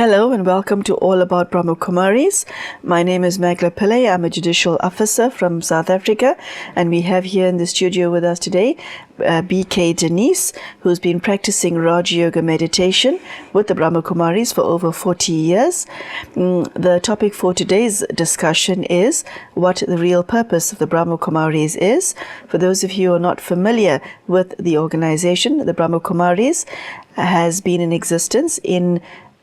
Hello and welcome to All About Brahma Kumaris. My name is Magela Pillai. I'm a judicial officer from South Africa, and we have here in the studio with us today BK Denise, who's been practicing Rajyoga Meditation with the Brahma Kumaris for over 40 years. The topic for today's discussion is what the real purpose of the Brahma Kumaris is. For those of you who are not familiar with the organization, the Brahma Kumaris has been in existence in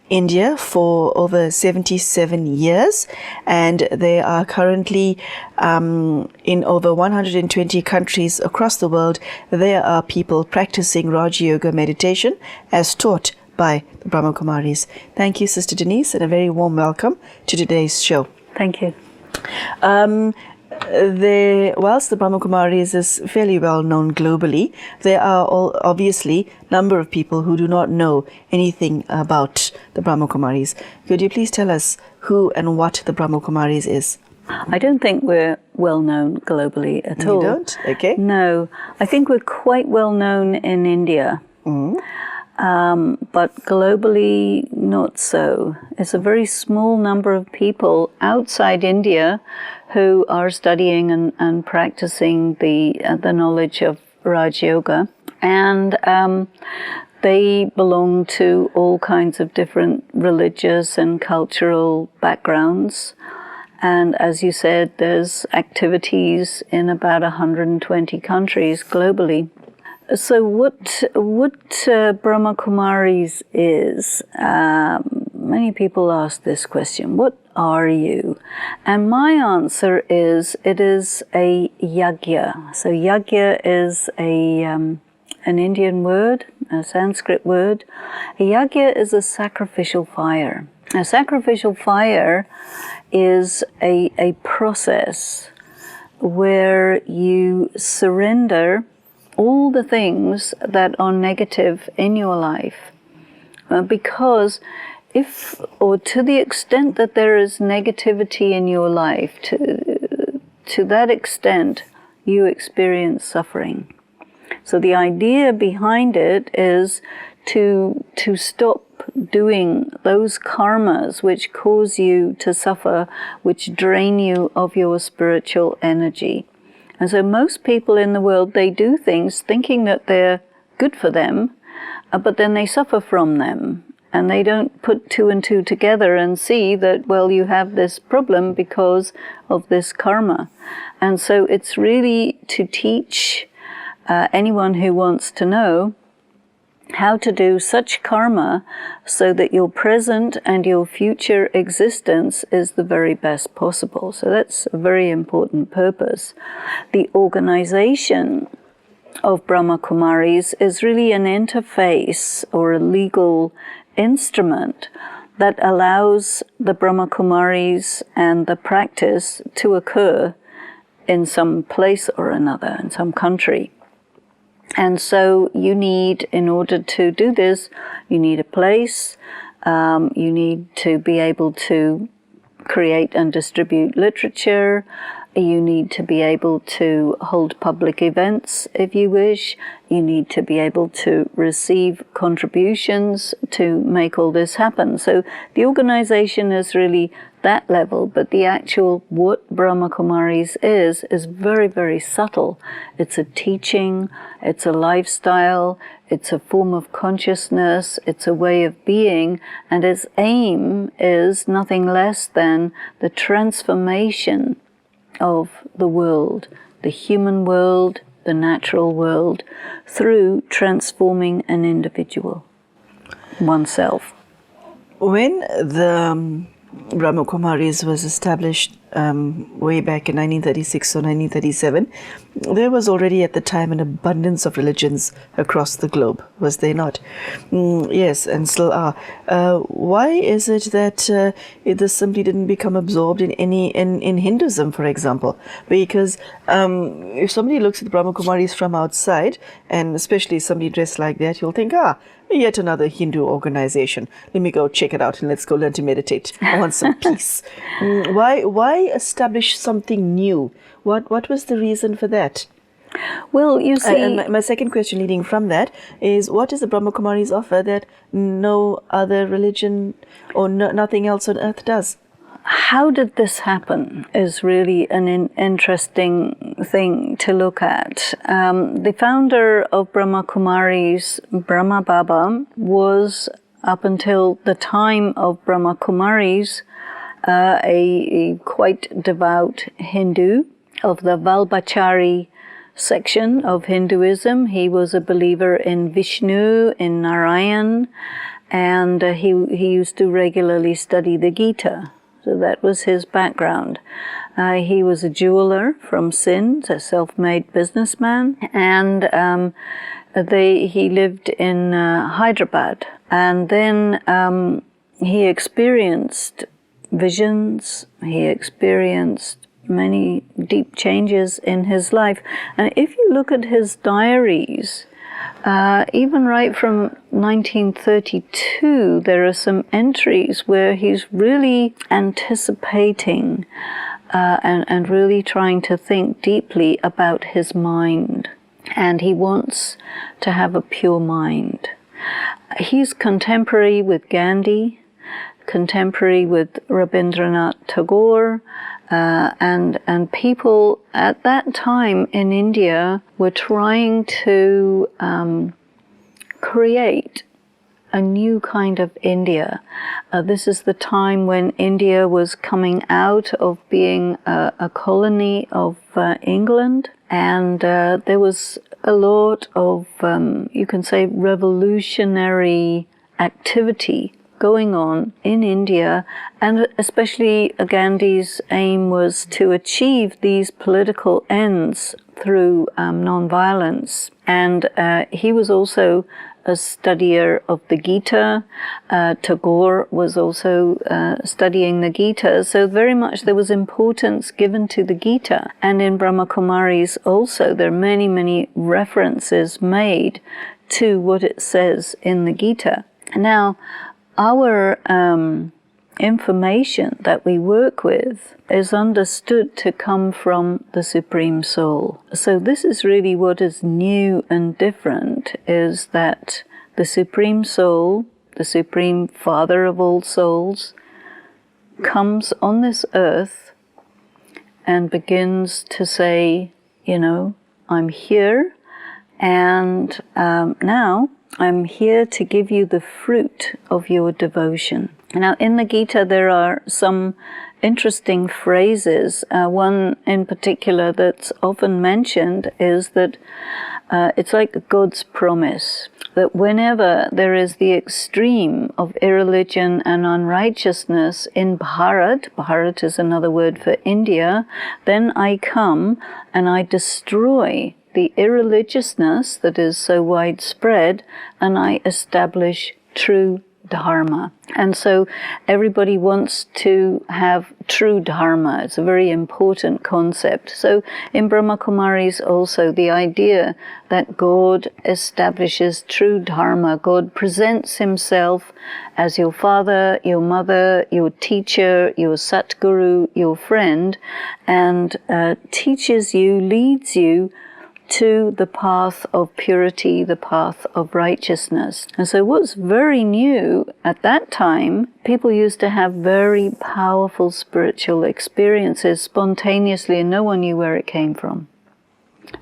India for over 77 years, and they are currently in over 120 countries across the world. There are people practicing Rajyoga meditation as taught by the Brahma Kumaris. Thank you, Sister Denise, and a very warm welcome to today's show. Thank you. Whilst the Brahma Kumaris is fairly well known globally, there are obviously a number of people who do not know anything about the Brahma Kumaris. Could you please tell us who and what the Brahma Kumaris is? I don't think we're well known globally at all. You don't? Okay. No. I think we're quite well known in India. But globally, not so. It's a very small number of people outside India who are studying and practicing the knowledge of Raj Yoga. And they belong to all kinds of different religious and cultural backgrounds. And as you said, there's activities in about 120 countries globally. So what Brahma Kumaris is, many people ask this question, what are you? And my answer is, it is a yajna. So yajna is an Indian word, a Sanskrit word. A yajna is a sacrificial fire. A sacrificial fire is a process where you surrender all the things that are negative in your life, because if, or to the extent that there is negativity in your life, to that extent you experience suffering. So the idea behind it is to stop doing those karmas which cause you to suffer, which drain you of your spiritual energy. And so most people in the world, they do things thinking that they're good for them, but then they suffer from them. And they don't put two and two together and see that, well, you have this problem because of this karma. And so it's really to teach anyone who wants to know how to do such karma so that your present and your future existence is the very best possible. So that's a very important purpose. The organization of Brahma Kumaris is really an interface or a legal instrument that allows the Brahma Kumaris and the practice to occur in some place or another, in some country. And so you need, in order to do this, you need a place, you need to be able to create and distribute literature, you need to be able to hold public events if you wish, you need to be able to receive contributions to make all this happen. So the organization is really that level, but the actual what Brahma Kumaris is very, very subtle. It's a teaching, it's a lifestyle, it's a form of consciousness, it's a way of being, and its aim is nothing less than the transformation of the world, the human world, the natural world, through transforming an individual, oneself. When the Brahma Kumaris was established way back in 1936 or 1937, there was already at the time an abundance of religions across the globe, was there not? Yes, and still are. Why is it that this simply didn't become absorbed in Hinduism, for example? Because if somebody looks at the Brahma Kumaris from outside, and especially somebody dressed like that, you'll think, yet another Hindu organization. Let me go check it out and let's go learn to meditate. I want some peace. Why establish something new? What was the reason for that? Well, you see... And my second question leading from that is, what does the Brahma Kumaris offer that no other religion or nothing else on earth does? How did this happen is really an interesting thing to look at. The founder of Brahma Kumaris, Brahma Baba, was, up until the time of Brahma Kumaris, a quite devout Hindu of the Valbachari section of Hinduism. He was a believer in Vishnu, in Narayan, and he used to regularly study the Gita. So that was his background. He was a jeweler from Sindh, a self-made businessman, and he lived in Hyderabad. And then he experienced visions, he experienced many deep changes in his life. And if you look at his diaries, even right from 1932, there are some entries where he's really anticipating and really trying to think deeply about his mind. And he wants to have a pure mind. He's contemporary with Gandhi, contemporary with Rabindranath Tagore, and people at that time in India were trying to create a new kind of India. This is the time when India was coming out of being a colony of England, and there was a lot of, you can say, revolutionary activity going on in India, and especially Gandhi's aim was to achieve these political ends through non-violence. And he was also a studier of the Gita. Tagore was also studying the Gita. So very much there was importance given to the Gita. And in Brahma Kumaris also there are many, many references made to what it says in the Gita. Now, our information that we work with is understood to come from the Supreme Soul. So this is really what is new and different, is that the Supreme Soul, the Supreme Father of all souls, comes on this earth and begins to say, you know, I'm here, and now I'm here to give you the fruit of your devotion. Now, in the Gita, there are some interesting phrases. One in particular that's often mentioned is that it's like God's promise that whenever there is the extreme of irreligion and unrighteousness in Bharat, Bharat is another word for India, then I come and I destroy the irreligiousness that is so widespread, and I establish true Dharma. And so everybody wants to have true Dharma. It's a very important concept. So in Brahma Kumaris also, the idea that God establishes true Dharma, God presents himself as your father, your mother, your teacher, your Satguru, your friend, and teaches you, leads you to the path of purity, the path of righteousness. And so what's very new at that time, people used to have very powerful spiritual experiences spontaneously, and no one knew where it came from.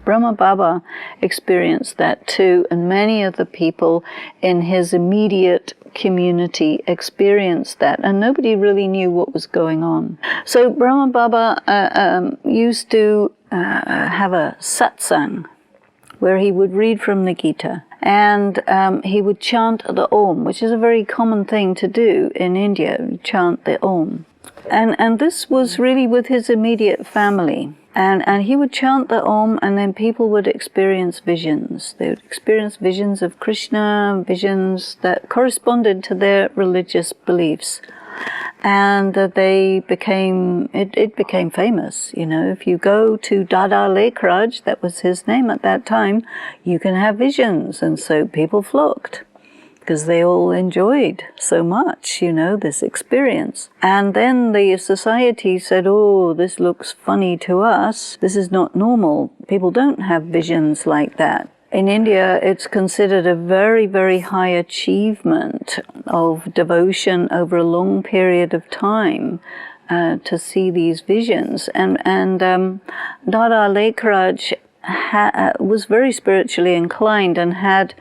Brahma Baba experienced that too, and many of the people in his immediate community experienced that, and nobody really knew what was going on. So Brahma Baba used to have a satsang where he would read from the Gita, and he would chant the Om, which is a very common thing to do in India, chant the Om. And this was really with his immediate family. And he would chant the Om, and then people would experience visions. They would experience visions of Krishna, visions that corresponded to their religious beliefs. And they became, it became famous. You know, if you go to Dada Lekhraj, that was his name at that time, you can have visions. And so people flocked. because they all enjoyed so much, this experience. And then the society said, oh, this looks funny to us. This is not normal. People don't have visions like that. In India, it's considered a very, very high achievement of devotion over a long period of time to see these visions. And Dada Lekharaj was very spiritually inclined and had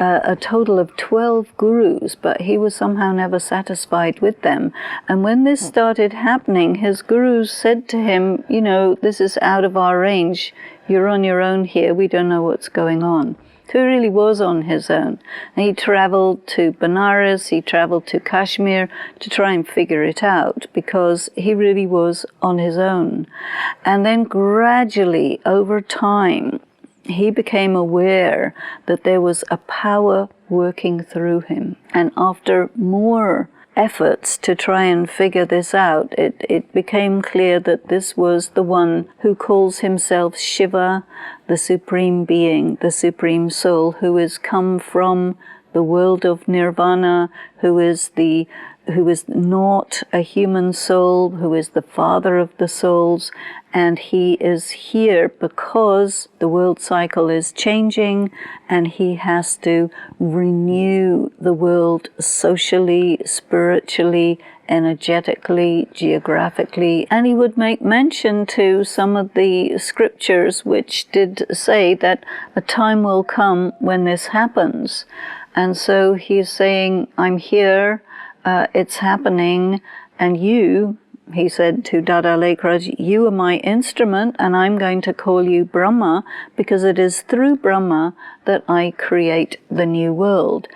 a total of 12 gurus, but he was somehow never satisfied with them. And when this started happening, his gurus said to him, this is out of our range. You're on your own here. We don't know what's going on. So he really was on his own. And he traveled to Benares, he traveled to Kashmir to try and figure it out, because he really was on his own. And then gradually, over time, he became aware that there was a power working through him. And after more efforts to try and figure this out, it became clear that this was the one who calls himself Shiva, the Supreme Being, the Supreme Soul, who has come from the world of Nirvana, who is not a human soul, who is the father of the souls, and he is here because the world cycle is changing and he has to renew the world socially, spiritually, energetically, geographically. And he would make mention to some of the scriptures which did say that a time will come when this happens. And so he's saying, I'm here, it's happening, and you, he said to Dada Lekharaj, you are my instrument, and I'm going to call you Brahma, because it is through Brahma that I create the new world.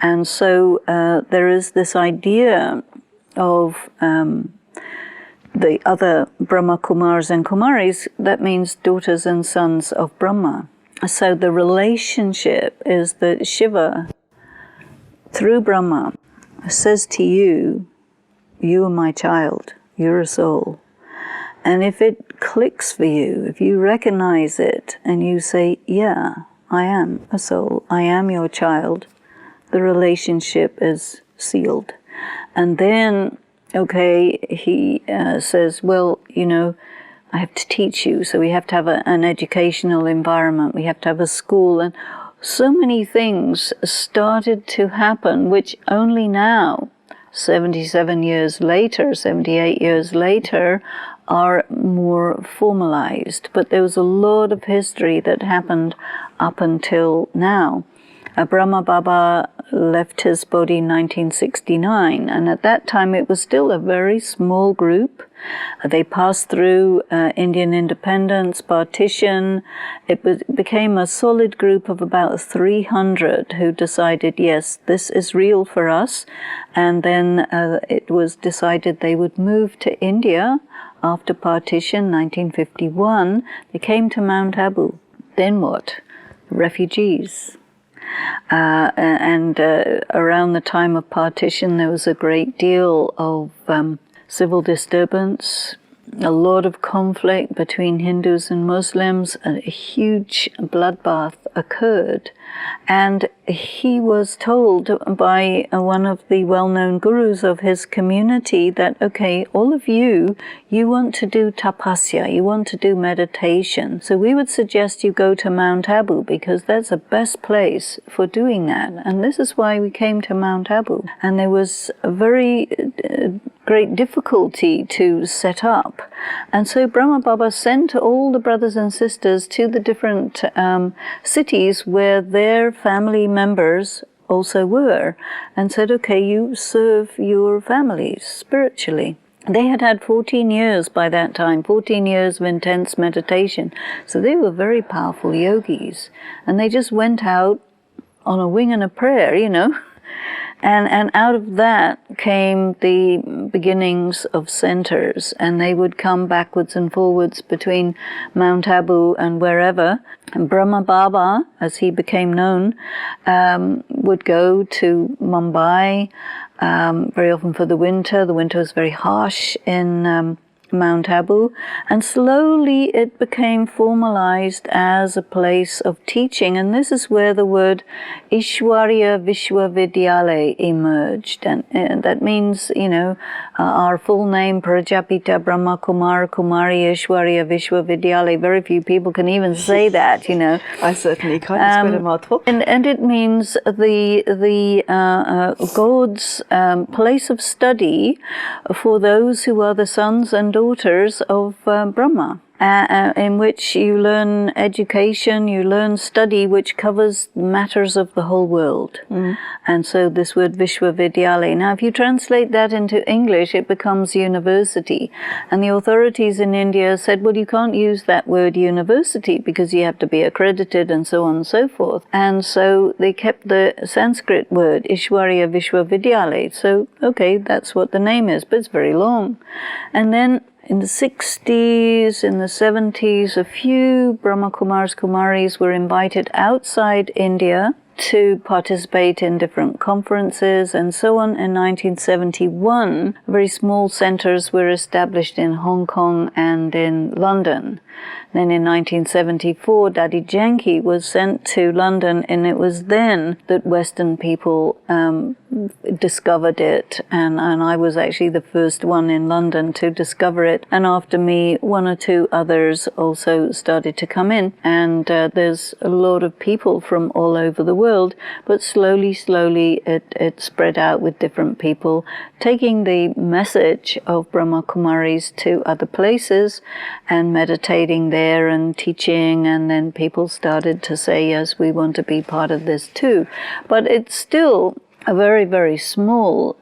And so there is this idea of the other Brahmakumaris and Kumaris, that means daughters and sons of Brahma. So the relationship is that Shiva, through Brahma, says to you, you are my child, you're a soul. And if it clicks for you, if you recognize it and you say, yeah, I am a soul, I am your child, the relationship is sealed. And then, okay, he says, well, I have to teach you, so we have to have an educational environment, we have to have a school, and so many things started to happen, which only now, 77 years later, 78 years later, are more formalized. But there was a lot of history that happened up until now. Brahma Baba left his body in 1969, and at that time it was still a very small group. They passed through Indian independence, partition. It became a solid group of about 300 who decided, yes, this is real for us. And then it was decided they would move to India after partition, 1951. They came to Mount Abu. Then what? Refugees. And around the time of partition, there was a great deal of civil disturbance, a lot of conflict between Hindus and Muslims, a huge bloodbath occurred. And he was told by one of the well-known gurus of his community that, okay, all of you want to do tapasya, you want to do meditation. So we would suggest you go to Mount Abu, because that's the best place for doing that. And this is why we came to Mount Abu. And there was a very great difficulty to set up. And so Brahma Baba sent all the brothers and sisters to the different cities where their family members also were, and said, okay, you serve your families spiritually. They had had 14 years by that time, 14 years of intense meditation. So they were very powerful yogis. And they just went out on a wing and a prayer, And out of that came the beginnings of centers, and they would come backwards and forwards between Mount Abu and wherever. And Brahma Baba, as he became known, would go to Mumbai very often for the winter. The winter was very harsh in Mount Abu, and slowly it became formalized as a place of teaching, and this is where the word Ishwarya Vishwavidyalaya emerged, and that means, our full name, Prajapita Brahma Kumar Kumari Ishwarya Vishwavidyalaya. Very few people can even say that, I certainly can't. It's quite a mouthful. And it means the God's place of study for those who are the sons and daughters of Brahma, in which you learn education, you learn study, which covers matters of the whole world. And so this word Vishwavidyalaya. Now, if you translate that into English, it becomes university. And the authorities in India said, well, you can't use that word university because you have to be accredited and so on and so forth. And so they kept the Sanskrit word, Ishwarya Vishwavidyalaya. So, okay, that's what the name is, but it's very long. And then in the 60s, in the 70s, a few Brahmakumaris Kumaris were invited outside India to participate in different conferences and so on. In 1971, very small centers were established in Hong Kong and in London. Then in 1974, Daddy Janki was sent to London, and it was then that Western people discovered it, and I was actually the first one in London to discover it, and after me, one or two others also started to come in, and there's a lot of people from all over the world, but slowly it spread out with different people, taking the message of Brahma Kumaris to other places, and meditating there and teaching, and then people started to say, yes, we want to be part of this too. But it's still a very, very small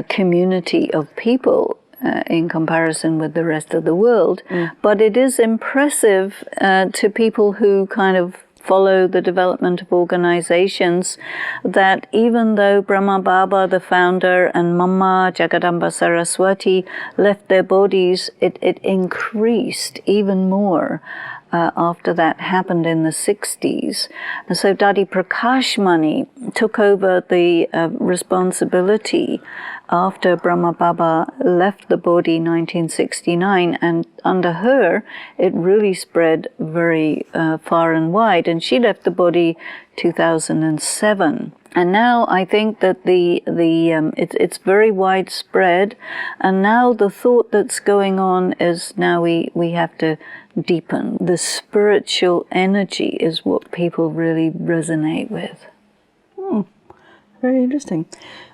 community of people in comparison with the rest of the world. But it is impressive to people who kind of follow the development of organizations, that even though Brahma Baba, the founder, and Mama Jagadamba Saraswati left their bodies, it increased even more after that happened in the 60s. And so Dadi Prakashmani took over the responsibility after Brahma Baba left the body in 1969, and under her it really spread very far and wide, and she left the body 2007. And now I think that it's very widespread, and now the thought that's going on is now we have to deepen. The spiritual energy is what people really resonate with. Very interesting.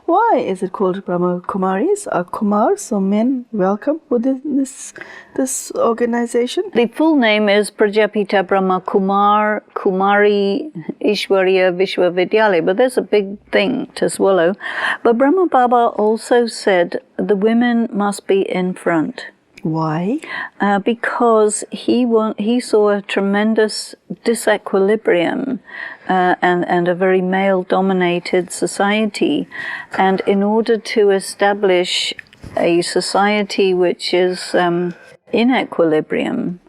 Why is it called Brahma Kumaris? Are Kumars, so men, welcome within this organization? The full name is Prajapita Brahma Kumar Kumari Ishwarya Vishwavidyalaya, but there's a big thing to swallow. But Brahma Baba also said the women must be in front. Why? Because he saw a tremendous disequilibrium and a very male-dominated society. And in order to establish a society which is in equilibrium,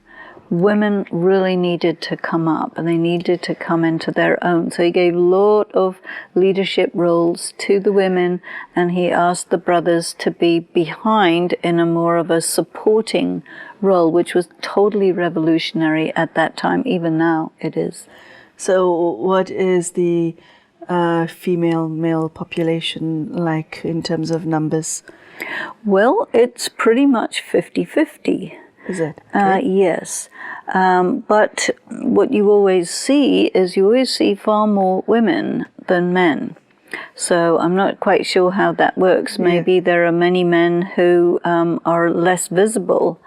women really needed to come up, and they needed to come into their own. So he gave a lot of leadership roles to the women, and he asked the brothers to be behind in a more of a supporting role, which was totally revolutionary at that time. Even now it is. So what is the female-male population like in terms of numbers? Well, it's pretty much 50-50. Is it? Okay. Yes. But what you always see is you always see far more women than men. So I'm not quite sure how that works. Maybe there are many men who are less visible,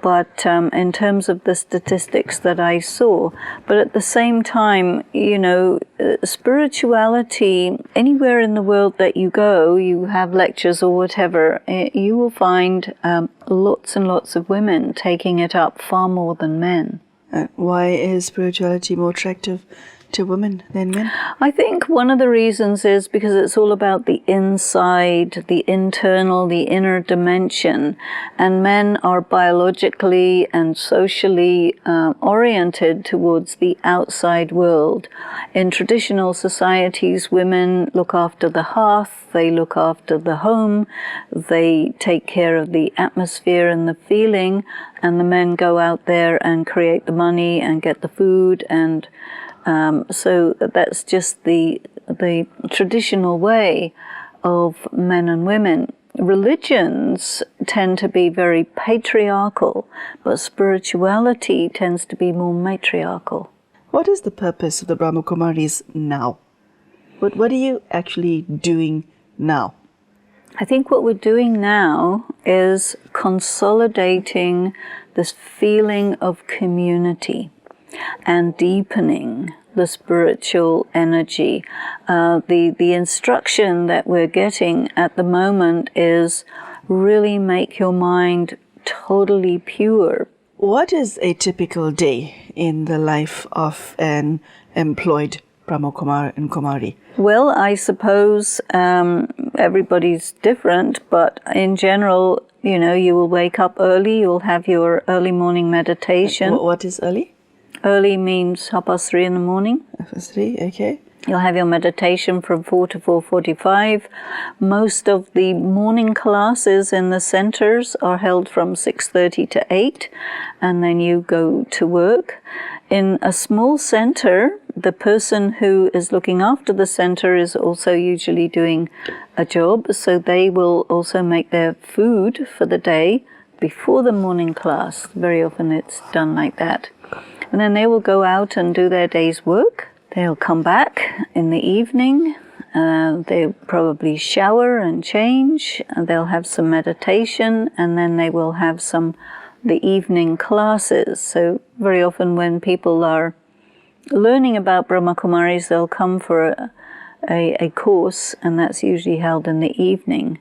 but in terms of the statistics that I saw. But at the same time, spirituality, anywhere in the world that you go, you have lectures or whatever, you will find lots and lots of women taking it up far more than men. Why is spirituality more attractive to women than men? I think one of the reasons is because it's all about the inside, the internal, the inner dimension. And men are biologically and socially oriented towards the outside world. In traditional societies, women look after the hearth, they look after the home, they take care of the atmosphere and the feeling, and the men go out there and create the money and get the food, and so that's just the traditional way of men and women. Religions tend to be very patriarchal, but spirituality tends to be more matriarchal. What is the purpose of the Brahmakumaris now? What are you actually doing now? I think what we're doing now is consolidating this feeling of community and deepening the spiritual energy. The instruction that we're getting at the moment is really make your mind totally pure. What is a typical day in the life of an employed Brahmakumar and Kumari? Well, I suppose everybody's different, but in general, you will wake up early, you'll have your early morning meditation. What is early? Early means 3:30 in the morning. 3:30, okay. You'll have your meditation from 4 to 4:45. Most of the morning classes in the centers are held from 6:30 to 8, and then you go to work. In a small center, the person who is looking after the center is also usually doing a job, so they will also make their food for the day before the morning class. Very often it's done like that. And then they will go out and do their day's work. They'll come back in the evening. They'll probably shower and change. And they'll have some meditation, and then they will have the evening classes. So very often when people are learning about Brahma Kumaris, they'll come for a course, and that's usually held in the evening.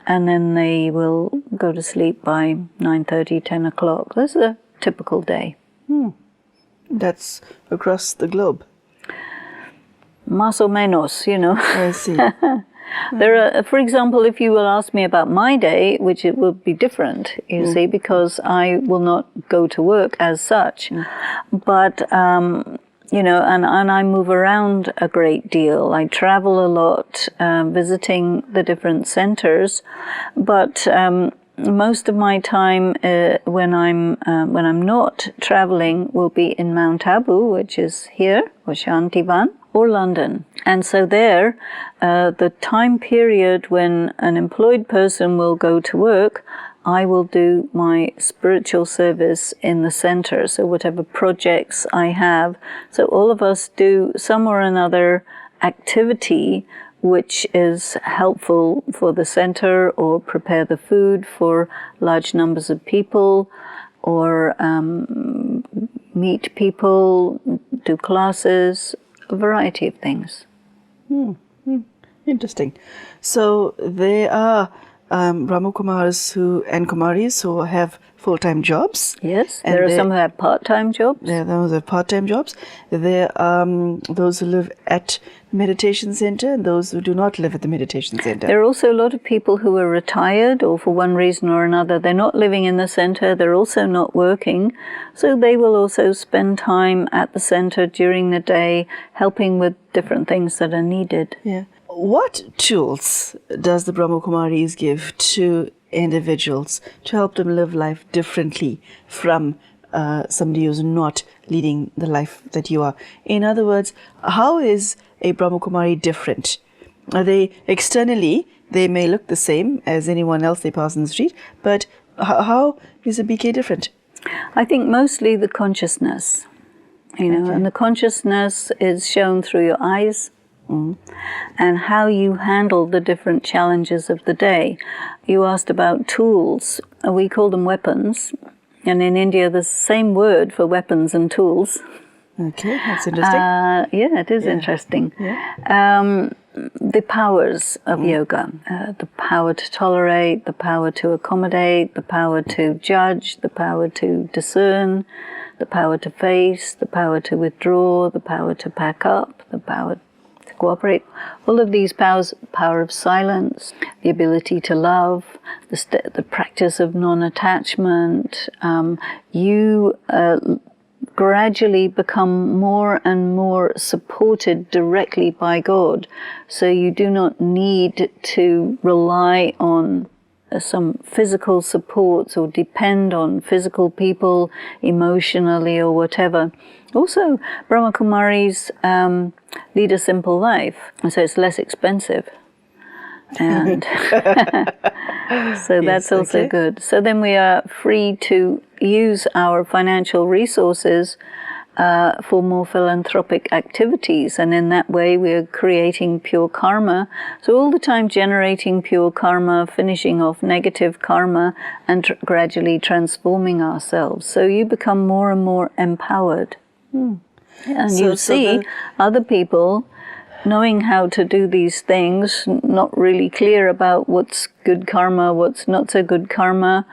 And then they will go to sleep by 9:30, 10 o'clock. This is a typical day. That's across the globe. Más o menos, I see. There are, for example, if you will ask me about my day, which it will be different, you see, because I will not go to work as such. But, and I move around a great deal. I travel a lot, visiting the different centers. But most of my time when I'm not traveling will be in Mount Abu, which is here, or Shantivan, or London. And so there, the time period when an employed person will go to work, I will do my spiritual service in the center. So whatever projects I have. So all of us do some or another activity which is helpful for the center, or prepare the food for large numbers of people, or meet people, do classes, a variety of things. Interesting. So there are Brahmakumaris and Kumaris who have full-time jobs. Yes, and there are some who have part-time jobs. There are those who have part-time jobs. There are those who live at the meditation center and those who do not live at the meditation center. There are also a lot of people who are retired, or for one reason or another, they're not living in the center, they're also not working, so they will also spend time at the center during the day, helping with different things that are needed. Yeah. What tools does the Brahmakumaris give to individuals to help them live life differently from somebody who's not leading the life that you are? In other words, how is a Brahmakumari different? Are they externally, they may look the same as anyone else they pass in the street, but how is a BK different? I think mostly the consciousness, and the consciousness is shown through your eyes, and how you handle the different challenges of the day. You asked about tools. We call them weapons. And in India, there's the same word for weapons and tools. Okay, that's interesting. Yeah, it is interesting. Yeah. The powers of yoga, the power to tolerate, the power to accommodate, the power to judge, the power to discern, the power to face, the power to withdraw, the power to pack up, the power to cooperate. All of these powers, power of silence, the ability to love, the practice of non-attachment, you gradually become more and more supported directly by God. So you do not need to rely on some physical supports or depend on physical people emotionally or whatever. Also, Brahmakumaris lead a simple life, so it's less expensive. And so that's also good. So then we are free to use our financial resources for more philanthropic activities, and in that way we are creating pure karma. So all the time generating pure karma, finishing off negative karma, and gradually transforming ourselves. So you become more and more empowered. And you see other people knowing how to do these things, not really clear about what's good karma, what's not so good karma,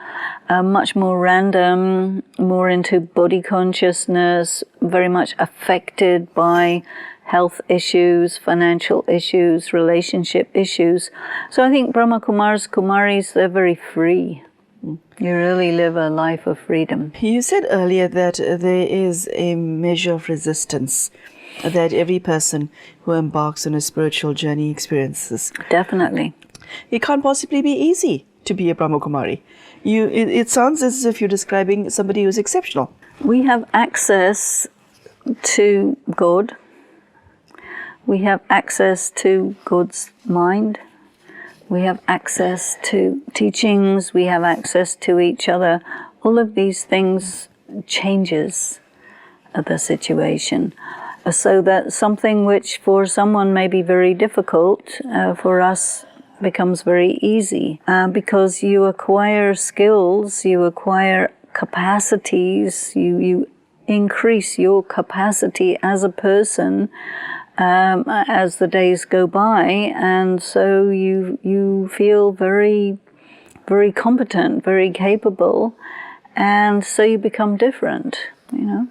much more random, more into body consciousness, very much affected by health issues, financial issues, relationship issues. So I think Kumaris, they're very free. You really live a life of freedom. You said earlier that there is a measure of resistance that every person who embarks on a spiritual journey experiences. Definitely. It can't possibly be easy to be a Brahma Kumari. It sounds as if you're describing somebody who's exceptional. We have access to God. We have access to God's mind. We have access to teachings. We have access to each other. All of these things changes the situation. So that something which for someone may be very difficult, for us becomes very easy, because you acquire skills, you acquire capacities, you increase your capacity as a person as the days go by, and so you feel very, very competent, very capable, and so you become different, you know.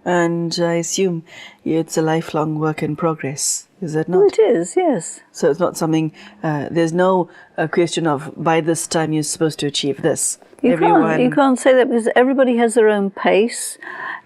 And I assume it's a lifelong work in progress, is that not? Oh, it is, yes. So it's not something, there's no question of by this time you're supposed to achieve this. You can't say that, because everybody has their own pace,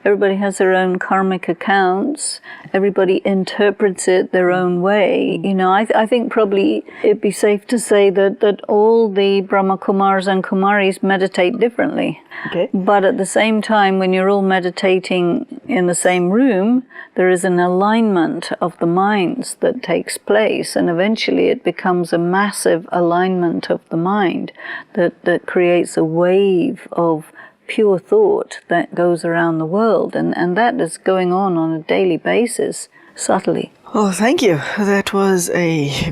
everybody has their own karmic accounts, everybody interprets it their own way. You know, I think probably it'd be safe to say that all the Brahma Kumars and Kumaris meditate differently. Okay. But at the same time, when you're all meditating in the same room, there is an alignment of the minds that takes place, and eventually it becomes a massive alignment of the mind that creates a wave of pure thought that goes around the world, and that is going on a daily basis, subtly. Oh, thank you. That was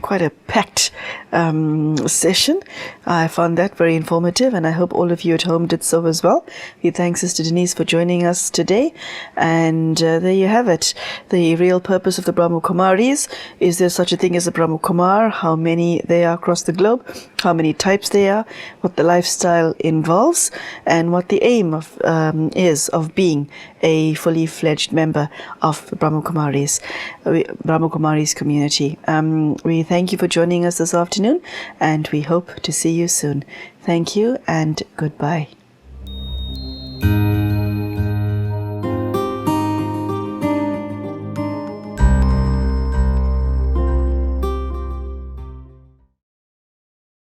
quite a packed session. I found that very informative, and I hope all of you at home did so as well. We thank Sister Denise for joining us today. And there you have it. The real purpose of the Brahma Kumaris. Is there such a thing as a Brahma Kumar? How many there are across the globe? How many types there are? What the lifestyle involves? And what the aim is of being a fully fledged member of the Brahma Kumaris. Brahma Kumaris community. We thank you for joining us this afternoon, and we hope to see you soon. Thank you and goodbye.